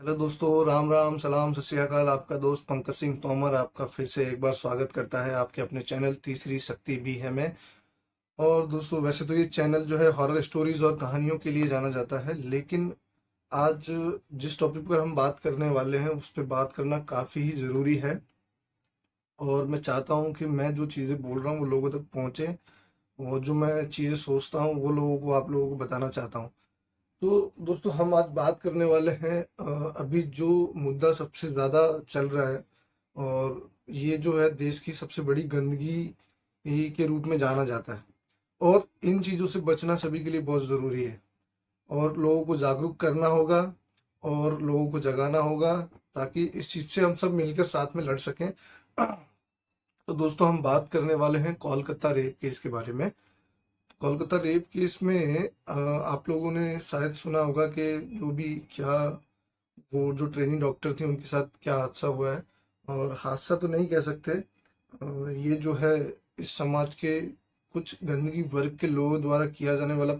Hello दोस्तों, राम राम, सलाम, सत श्री अकाल। आपका दोस्त पंकज सिंह तोमर आपका फिर से एक बार स्वागत करता है आपके अपने चैनल तीसरी शक्ति भी है में। और दोस्तों, वैसे तो ये चैनल जो है हॉरर स्टोरीज और कहानियों के लिए जाना जाता है, लेकिन आज जिस टॉपिक पर हम बात करने वाले हैं उस पर बात करना काफ़ी ही ज़रूरी है। और मैं चाहता हूँ कि मैं जो चीज़ें बोल रहा हूँ वो लोगों तक पहुँचे, और जो मैं चीज़ें सोचता हूँ वो लोगों को आप लोगों को बताना चाहता हूँ। तो दोस्तों, हम आज बात करने वाले हैं अभी जो मुद्दा सबसे ज़्यादा चल रहा है, और ये जो है देश की सबसे बड़ी गंदगी ही के रूप में जाना जाता है। और इन चीज़ों से बचना सभी के लिए बहुत ज़रूरी है, और लोगों को जागरूक करना होगा और लोगों को जगाना होगा, ताकि इस चीज़ से हम सब मिलकर साथ में लड़ सकें। तो दोस्तों, हम बात करने वाले हैं कोलकाता रेप केस के बारे में। कोलकाता रेप केस में आप लोगों ने शायद सुना होगा कि जो भी क्या वो जो ट्रेनिंग डॉक्टर थे उनके साथ क्या हादसा हुआ है। और हादसा तो नहीं कह सकते, ये जो है इस समाज के कुछ गंदगी वर्ग के लोगों द्वारा किया जाने वाला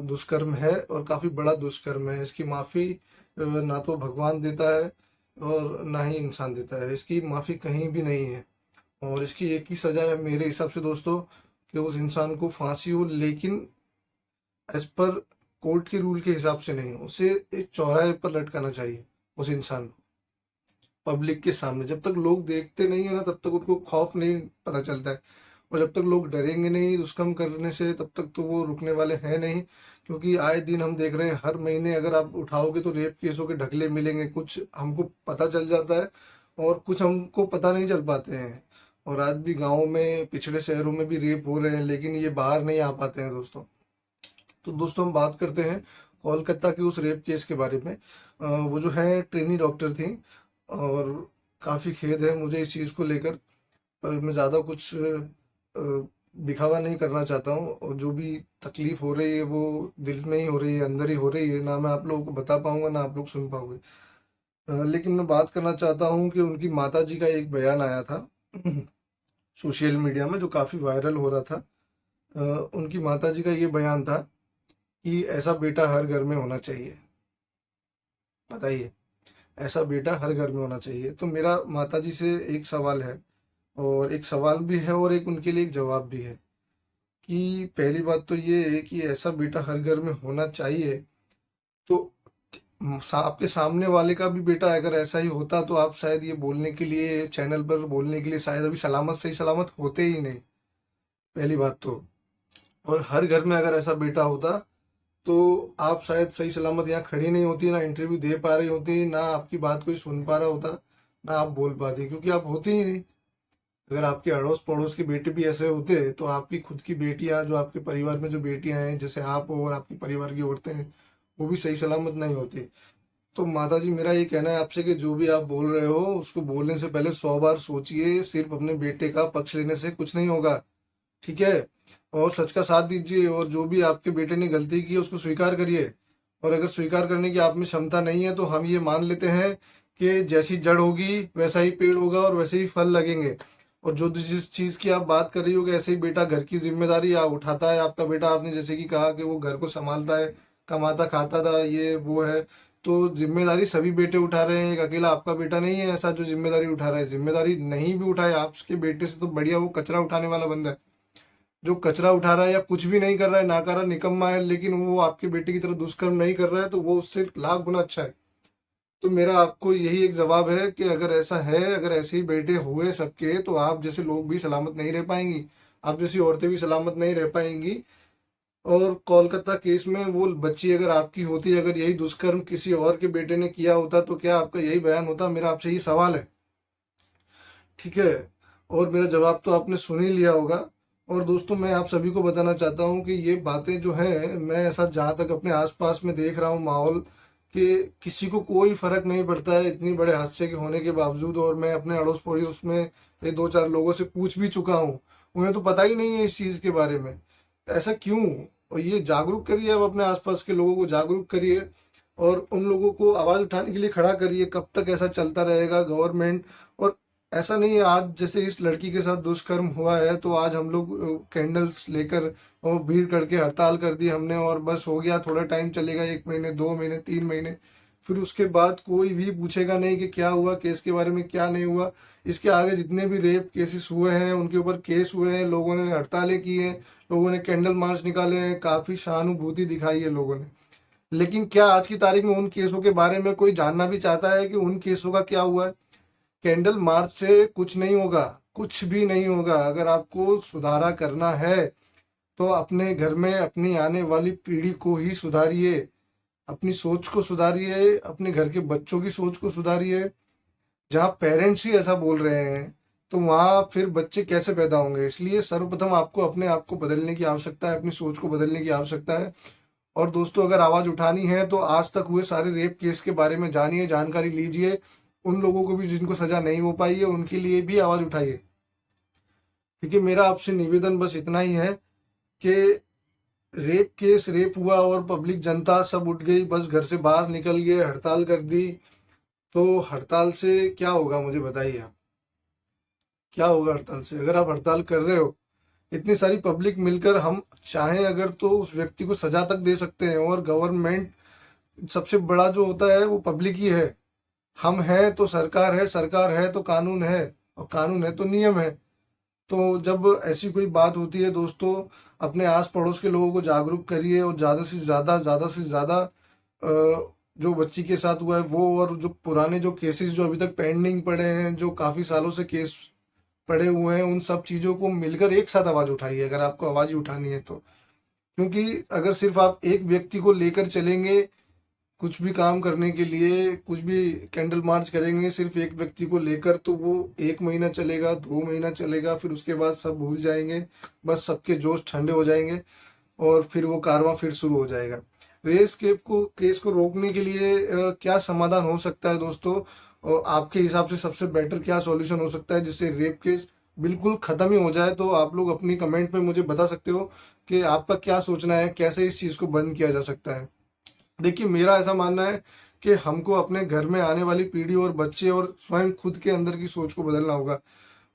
दुष्कर्म है, और काफी बड़ा दुष्कर्म है। इसकी माफी ना तो भगवान देता है और ना ही इंसान देता है। इसकी माफी कहीं भी नहीं है, और इसकी एक ही सजा है मेरे हिसाब से दोस्तों, कि उस इंसान को फांसी हो, लेकिन एज पर कोर्ट के रूल के हिसाब से नहीं, उसे एक चौराहे पर लटकाना चाहिए उस इंसान को, पब्लिक के सामने। जब तक लोग देखते नहीं है ना, तब तक उनको खौफ नहीं पता चलता है। और जब तक लोग डरेंगे नहीं दुष्कर्म करने से, तब तक तो वो रुकने वाले हैं नहीं। क्योंकि आए दिन हम देख रहे हैं, हर महीने अगर आप उठाओगे तो रेप केसों के ढगले मिलेंगे। कुछ हमको पता चल जाता है और कुछ हमको पता नहीं चल पाते हैं। और आज भी गाँव में, पिछड़े शहरों में भी रेप हो रहे हैं, लेकिन ये बाहर नहीं आ पाते हैं दोस्तों। तो दोस्तों, हम बात करते हैं कोलकाता के उस रेप केस के बारे में। वो जो है ट्रेनी डॉक्टर थी, और काफ़ी खेद है मुझे इस चीज़ को लेकर, पर मैं ज़्यादा कुछ दिखावा नहीं करना चाहता हूँ। और जो भी तकलीफ हो रही है वो दिल में ही हो रही है, अंदर ही हो रही है, ना मैं आप लोगों को बता पाऊंगा ना आप लोग सुन पाओगे। लेकिन मैं बात करना चाहता हूँ कि उनकी माता जी का एक बयान आया था सोशल मीडिया में, जो काफ़ी वायरल हो रहा था। उनकी माता जी का ये बयान था कि ऐसा बेटा हर घर में होना चाहिए। बताइए, ऐसा बेटा हर घर में होना चाहिए। तो मेरा माताजी से एक सवाल है, और एक सवाल भी है और एक उनके लिए एक जवाब भी है। कि पहली बात तो ये है कि ऐसा बेटा हर घर में होना चाहिए, तो आपके सामने वाले का भी बेटा अगर ऐसा ही होता तो आप शायद ये बोलने के लिए, चैनल पर बोलने के लिए शायद अभी सलामत सही सलामत होते ही नहीं, पहली बात तो। और हर घर में अगर ऐसा बेटा होता तो आप शायद सही सलामत यहाँ खड़ी नहीं होती, ना इंटरव्यू दे पा रही होती, ना आपकी बात कोई सुन पा रहा होता, ना आप बोल पाती, क्योंकि आप होती ही नहीं। अगर आपके अड़ोस पड़ोस के बेटे भी ऐसे होते तो आपकी खुद की बेटियां, जो आपके परिवार में जो बेटियां हैं, जैसे आप हो और आपके परिवार की औरतें हैं, वो भी सही सलामत नहीं होती। तो माता जी, मेरा ये कहना है आपसे कि जो भी आप बोल रहे हो उसको बोलने से पहले 100 बार सोचिए। सिर्फ अपने बेटे का पक्ष लेने से कुछ नहीं होगा, ठीक है? और सच का साथ दीजिए, और जो भी आपके बेटे ने गलती की है उसको स्वीकार करिए। और अगर स्वीकार करने की आप में क्षमता नहीं है तो हम ये मान लेते हैं कि जैसी जड़ होगी वैसा ही पेड़ होगा और वैसे ही फल लगेंगे। और जो जिस चीज की आप बात कर रही हो कि ऐसे ही बेटा घर की जिम्मेदारी आप उठाता है, आपका बेटा, आपने जैसे कि कहा कि वो घर को संभालता है, कमाता खाता था, ये वो है, तो जिम्मेदारी सभी बेटे उठा रहे हैं। एक अकेला आपका बेटा नहीं है ऐसा जो जिम्मेदारी उठा रहा है। जिम्मेदारी नहीं भी उठाए आपके बेटे से तो बढ़िया वो कचरा उठाने वाला बंदा है, जो कचरा उठा रहा है या कुछ भी नहीं कर रहा है, नाकारा निकम्मा है, लेकिन वो आपके बेटे की तरह दुष्कर्म नहीं कर रहा है, तो वो उससे लाख गुना अच्छा है। तो मेरा आपको यही एक जवाब है कि अगर ऐसा है, अगर ऐसे ही बेटे हुए सबके, तो आप जैसे लोग भी सलामत नहीं रह पाएंगी, आप जैसी औरतें भी सलामत नहीं रह पाएंगी। और कोलकाता केस में वो बच्ची अगर आपकी होती, अगर यही दुष्कर्म किसी और के बेटे ने किया होता, तो क्या आपका यही बयान होता? मेरा आपसे यही सवाल है, ठीक है? और मेरा जवाब तो आपने सुन ही लिया होगा। और दोस्तों, मैं आप सभी को बताना चाहता हूँ कि ये बातें जो हैं, मैं ऐसा जहाँ तक अपने आसपास में देख रहा हूँ माहौल, कि किसी को कोई फर्क नहीं पड़ता है इतनी बड़े हादसे के होने के बावजूद। और मैं अपने अड़ोस पड़ोस में ये 2-4 लोगों से पूछ भी चुका हूँ, उन्हें तो पता ही नहीं है इस चीज़ के बारे में। ऐसा क्यों? और ये जागरूक करिए, अब अपने आसपास के लोगों को जागरूक करिए, और उन लोगों को आवाज़ उठाने के लिए खड़ा करिए। कब तक ऐसा चलता रहेगा गवर्नमेंट? और ऐसा नहीं है, आज जैसे इस लड़की के साथ दुष्कर्म हुआ है तो आज हम लोग कैंडल्स लेकर और भीड़ करके हड़ताल कर दी हमने, और बस हो गया, थोड़ा टाइम चलेगा, 1 महीने, 2 महीने, 3 महीने, फिर उसके बाद कोई भी पूछेगा नहीं कि क्या हुआ, केस के बारे में क्या नहीं हुआ। इसके आगे जितने भी रेप केसेस हुए हैं, उनके ऊपर केस हुए हैं, लोगों ने हड़तालें की हैं, लोगों ने कैंडल मार्च निकाले हैं, काफी सहानुभूति दिखाई है लोगों ने। लेकिन क्या आज की तारीख में उन केसों के बारे में कोई जानना भी चाहता है कि उन केसों का क्या हुआ है? कैंडल मार्च से कुछ नहीं होगा, कुछ भी नहीं होगा। अगर आपको सुधारा करना है तो अपने घर में अपनी आने वाली पीढ़ी को ही सुधारिए, अपनी सोच को सुधारिए, अपने घर के बच्चों की सोच को सुधारिए। जहाँ पेरेंट्स ही ऐसा बोल रहे हैं तो वहां फिर बच्चे कैसे पैदा होंगे? इसलिए सर्वप्रथम आपको अपने आप को बदलने की आवश्यकता है, अपनी सोच को बदलने की आवश्यकता है। और दोस्तों, अगर आवाज उठानी है तो आज तक हुए सारे रेप केस के बारे में जानिए, जानकारी लीजिए। उन लोगों को भी जिनको सजा नहीं हो पाई है, उनके लिए भी आवाज उठाइए। क्योंकि मेरा आपसे निवेदन बस इतना ही है कि रेप केस रेप हुआ और पब्लिक जनता सब उठ गई, बस घर से बाहर निकल गए, हड़ताल कर दी। तो हड़ताल से क्या होगा मुझे बताइए आप, क्या होगा हड़ताल से? अगर आप हड़ताल कर रहे हो, इतनी सारी पब्लिक मिलकर हम चाहें अगर तो उस व्यक्ति को सजा तक दे सकते हैं। और गवर्नमेंट सबसे बड़ा जो होता है वो पब्लिक ही है। हम हैं तो सरकार है, सरकार है तो कानून है, और कानून है तो नियम है। तो जब ऐसी कोई बात होती है दोस्तों, अपने आस पड़ोस के लोगों को जागरूक करिए, और ज्यादा से ज्यादा जो बच्ची के साथ हुआ है वो, और जो पुराने जो केसेस जो अभी तक पेंडिंग पड़े हैं, जो काफी सालों से केस पड़े हुए हैं, उन सब चीजों को मिलकर एक साथ आवाज उठाइए, अगर आपको आवाज ही उठानी है तो। क्योंकि अगर सिर्फ आप एक व्यक्ति को लेकर चलेंगे कुछ भी काम करने के लिए, कुछ भी कैंडल मार्च करेंगे सिर्फ एक व्यक्ति को लेकर, तो वो 1 महीना चलेगा, 2 महीना चलेगा, फिर उसके बाद सब भूल जाएंगे, बस सबके जोश ठंडे हो जाएंगे और फिर वो कारवां फिर शुरू हो जाएगा। केस को रोकने के लिए क्या समाधान हो सकता है दोस्तों? और आपके हिसाब से सबसे बेटर क्या सॉल्यूशन हो सकता है जिससे रेप केस बिल्कुल खत्म ही हो जाए? तो आप लोग अपनी कमेंट में मुझे बता सकते हो कि आपका क्या सोचना है, कैसे इस चीज को बंद किया जा सकता है। देखिए, मेरा ऐसा मानना है कि हमको अपने घर में आने वाली पीढ़ी और बच्चे और स्वयं खुद के अंदर की सोच को बदलना होगा।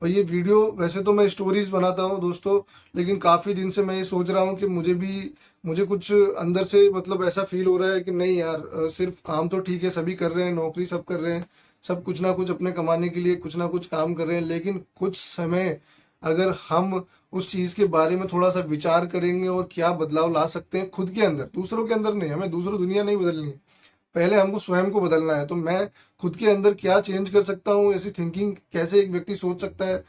और ये वीडियो वैसे तो मैं स्टोरीज बनाता हूँ दोस्तों, लेकिन काफी दिन से मैं ये सोच रहा हूँ कि मुझे कुछ अंदर से मतलब ऐसा फील हो रहा है कि नहीं यार, सिर्फ काम तो ठीक है, सभी कर रहे हैं, नौकरी सब कर रहे हैं, सब कुछ ना कुछ अपने कमाने के लिए कुछ ना कुछ काम कर रहे हैं, लेकिन कुछ समय अगर हम उस चीज के बारे में थोड़ा सा विचार करेंगे और क्या बदलाव ला सकते हैं खुद के अंदर, दूसरों के अंदर नहीं, हमें दूसरों दुनिया नहीं बदलनी है, पहले हमको स्वयं को बदलना है। तो मैं खुद के अंदर क्या चेंज कर सकता हूँ, ऐसी थिंकिंग कैसे एक व्यक्ति सोच सकता है,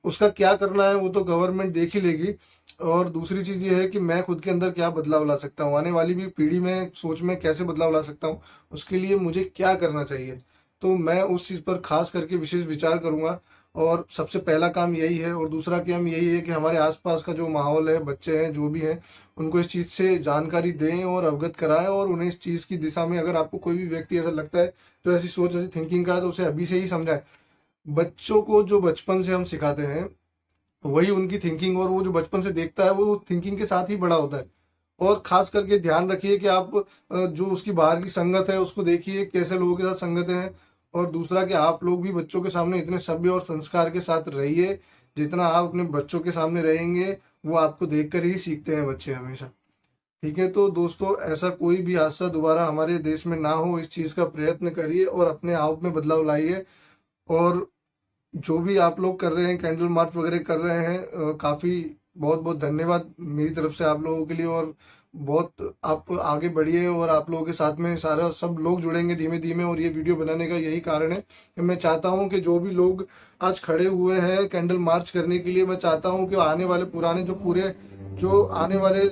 उसका क्या करना है वो तो गवर्नमेंट देख ही लेगी। और दूसरी चीज ये है कि मैं खुद के अंदर क्या बदलाव ला सकता हूँ, आने वाली भी पीढ़ी में सोच में कैसे बदलाव ला सकता हूँ, उसके लिए मुझे क्या करना चाहिए। तो मैं उस चीज पर खास करके विशेष विचार करूंगा। और सबसे पहला काम यही है, और दूसरा काम यही है कि हमारे आसपास का जो माहौल है, बच्चे हैं जो भी हैं, उनको इस चीज से जानकारी दें और अवगत कराएं, और उन्हें इस चीज की दिशा में अगर आपको कोई भी व्यक्ति ऐसा लगता है तो ऐसी सोच ऐसी थिंकिंग का है, तो उसे अभी से ही समझाएं। बच्चों को जो बचपन से हम सिखाते हैं वही उनकी थिंकिंग, और वो जो बचपन से देखता है वो थिंकिंग के साथ ही बड़ा होता है। और खास करके ध्यान रखिए कि आप जो उसकी बाहर की संगत है उसको देखिए, कैसे लोगों के साथ संगत है। और दूसरा कि आप लोग भी बच्चों के सामने इतने सभ्य और संस्कार के साथ रहिए, जितना आप अपने बच्चों के सामने रहेंगे वो आपको देखकर ही सीखते हैं बच्चे हमेशा। ठीक है, तो दोस्तों, ऐसा कोई भी हादसा दोबारा हमारे देश में ना हो, इस चीज का प्रयत्न करिए और अपने आप में बदलाव लाइए। और जो भी आप लोग कर रहे हैं, कैंडल मार्च वगैरह कर रहे हैं, काफी बहुत बहुत धन्यवाद मेरी तरफ से आप लोगों के लिए। और बहुत आप आगे बढ़िए, और आप लोगों के साथ में सारा सब लोग जुड़ेंगे धीमे धीमे। और ये वीडियो बनाने का यही कारण है कि मैं चाहता हूं कि जो भी लोग आज खड़े हुए हैं कैंडल मार्च करने के लिए, मैं चाहता हूं कि आने वाले पुराने जो आने वाले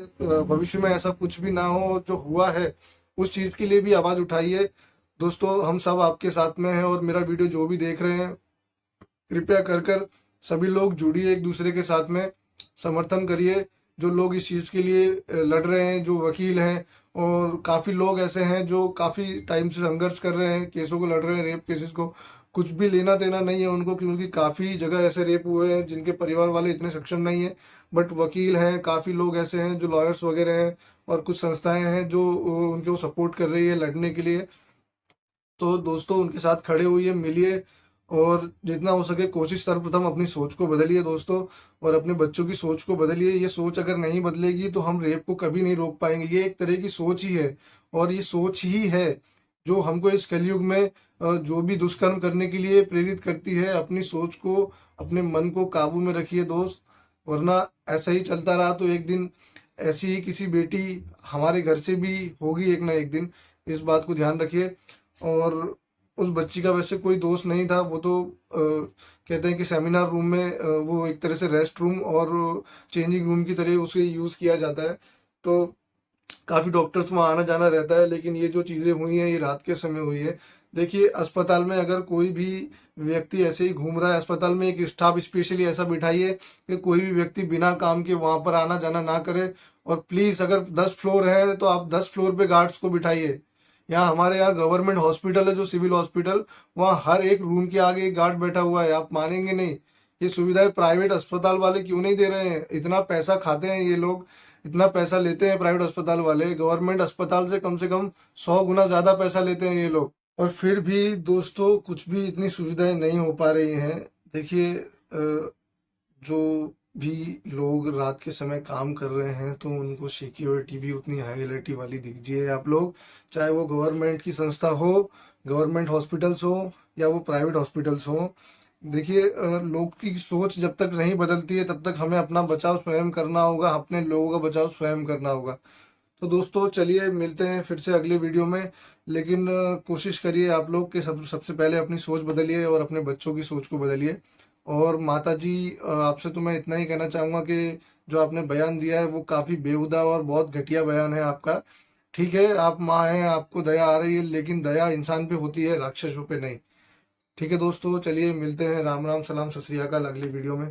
भविष्य में ऐसा कुछ भी ना हो जो हुआ है, उस चीज के लिए भी आवाज उठाइए। दोस्तों, हम सब आपके साथ में हैं, और मेरा वीडियो जो भी देख रहे हैं कृपया कर कर सभी लोग जुड़िए एक दूसरे के साथ में, समर्थन करिए। जो लोग इस चीज के लिए लड़ रहे हैं, जो वकील हैं, और काफी लोग ऐसे हैं जो काफी टाइम से संघर्ष कर रहे हैं, केसों को लड़ रहे हैं, रेप केसेस को, कुछ भी लेना देना नहीं है उनको, क्योंकि काफी जगह ऐसे रेप हुए हैं जिनके परिवार वाले इतने सक्षम नहीं है। बट वकील हैं, काफी लोग ऐसे हैं जो लॉयर्स वगैरह हैं, और कुछ संस्थाएं हैं जो उनको सपोर्ट कर रही है लड़ने के लिए। तो दोस्तों, उनके साथ खड़े हुए मिलिए, और जितना हो सके कोशिश सर्वप्रथम अपनी सोच को बदलिए दोस्तों, और अपने बच्चों की सोच को बदलिए। ये सोच अगर नहीं बदलेगी तो हम रेप को कभी नहीं रोक पाएंगे। ये एक तरह की सोच ही है, और ये सोच ही है जो हमको इस कलयुग में जो भी दुष्कर्म करने के लिए प्रेरित करती है। अपनी सोच को, अपने मन को काबू में रखिए दोस्त, वरना ऐसा ही चलता रहा तो एक दिन ऐसी ही किसी बेटी हमारे घर से भी होगी एक ना एक दिन। इस बात को ध्यान रखिए। और उस बच्ची का वैसे कोई दोष नहीं था, वो तो कहते हैं कि सेमिनार रूम में वो एक तरह से रेस्ट रूम और चेंजिंग रूम की तरह उसे यूज किया जाता है, तो काफी डॉक्टर्स वहाँ आना जाना रहता है। लेकिन ये जो चीजें हुई हैं ये रात के समय हुई है। देखिए अस्पताल में अगर कोई भी व्यक्ति ऐसे ही घूम रहा है, अस्पताल में एक स्टाफ स्पेशली ऐसा बिठाइए कि कोई भी व्यक्ति बिना काम के वहां पर आना जाना ना करे। और प्लीज अगर 10 फ्लोर है तो आप 10 फ्लोर पे गार्ड्स को बिठाइए। यहाँ हमारे यहाँ गवर्नमेंट हॉस्पिटल है जो सिविल हॉस्पिटल, वहाँ हर एक रूम के आगे एक गार्ड बैठा हुआ है। आप मानेंगे नहीं, ये सुविधाएं प्राइवेट अस्पताल वाले क्यों नहीं दे रहे हैं? इतना पैसा खाते हैं ये लोग, इतना पैसा लेते हैं प्राइवेट अस्पताल वाले, गवर्नमेंट अस्पताल से कम 100 गुना ज्यादा पैसा लेते हैं ये लोग। और फिर भी दोस्तों कुछ भी इतनी सुविधाएं नहीं हो पा रही हैं। देखिए जो भी लोग रात के समय काम कर रहे हैं तो उनको सिक्योरिटी भी उतनी हाईलाइटी वाली दीजिए आप लोग, चाहे वो गवर्नमेंट की संस्था हो, गवर्नमेंट हॉस्पिटल्स हो या वो प्राइवेट हॉस्पिटल्स हो। देखिए लोग की सोच जब तक नहीं बदलती है तब तक हमें अपना बचाव स्वयं करना होगा, अपने लोगों का बचाव स्वयं करना होगा। तो दोस्तों चलिए मिलते हैं फिर से अगले वीडियो में। लेकिन कोशिश करिए आप लोग कि सबसे पहले अपनी सोच बदलिए और अपने बच्चों की सोच को बदलिए। और माता जी आपसे तो मैं इतना ही कहना चाहूंगा कि जो आपने बयान दिया है वो काफी बेहुदा और बहुत घटिया बयान है आपका। ठीक है आप माँ हैं, आपको दया आ रही है, लेकिन दया इंसान पे होती है, राक्षसों पे नहीं। ठीक है दोस्तों चलिए मिलते हैं। राम राम, सलाम, सत श्री अकाल अगली वीडियो में।